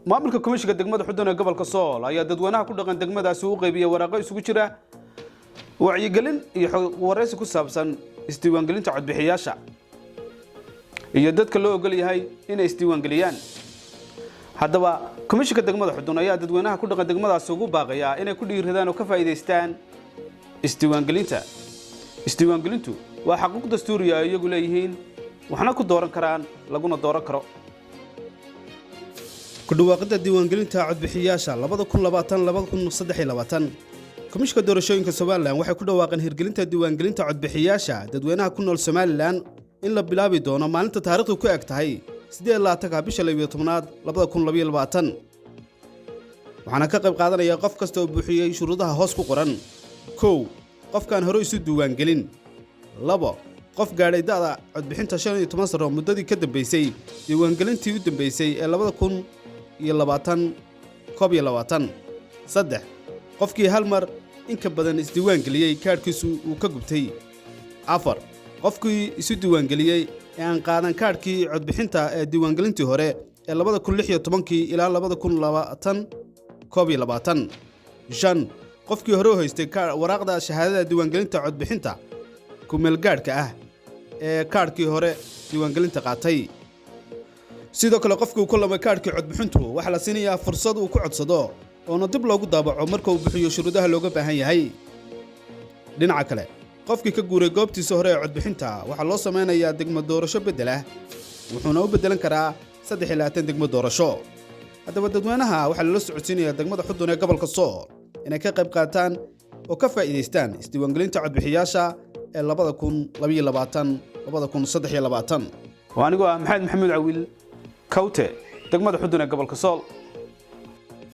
maamulka komishiga degmada Xudun ee gobolka Sool ayaa dadweynaha ku dhaqan degmadaasi u qaybiyay waraaqo isugu jira wacyigelin iyo wareysi ku saabsan isdiiwaangelinta codbixiyaasha iyo dadka loo ogol yahay inay isdiiwaangeliyaan. haddaba komishiga degmada Xudun ayaa dadweynaha ku dhaqan degmadaasi ugu baaqaya inay ku dhiiradaan oo ka faa'iideystaan isdiiwaangelinta. isdiiwaangelintu waa xaquuq dastuuri ah iyagu leeyihiin waxna ku dooran karaan laguna dooran karo. ku dhawaaqida diiwaangelinta codbixiyaasha 2020-2023 komishiga doorashooyinka Soomaaliland waxay ku dhawaaqeen hirgelinta diiwaangelinta codbixiyaasha dadweynaha ku nool Soomaaliland in la bilaabi doono maalinta taariikhdu ku eg tahay 18 bisha 12 2022 waxaana ka qayb qaadanaya qof kasta oo buuxiyay shuruudaha hoos ku qoran. 1 qofkan hore isu diiwaangelin. 2 qof gaadhay da'da codbixinta 15 sano muddadii ka dambeysay diiwaangelintii u dambeysay ee 2020 3 qofkii hal mar in ka badan isdiiwaangeliyay kaarkiisu uu ka gubtay. 4 qofkii isu diiwaangeliyay ee aan qaadan kaarkii codbixinta ee diiwaangelintii hore ee 2016 ilaa 2020 5 qofkii hore u haystay waraaqda shahaadada diiwaangelinta codbixinta ku meel gaadhka ah ee kaarkii hore diiwaangelinta qaatay. sidoo kale qofkii ku lamay kaarkii codbixintu waxa la siinayaa fursad uu ku codsado oo dib loogu daabaco marka uu bixiyo shuruudaha looga baahan yahay. dhinaca kale qofkii ka guuray goobtiisa hore ee codbixinta waxa loo sameynayaa degmo doorasho bedel ah wuxuuna u bedelan karaa 23 degmo doorasho. haddaba dadweynaha waxa la socodsiinayaa degmada Xudun ee gobolka Sool inay ka qayb qaataan oo ka faa'iideystaan isdiiwaangelinta codbixiyaasha ee 2022-2023 waanigu ah Maxamed Maxamuud Cawiil Kawte degmada Xudun ee gobolka Sool.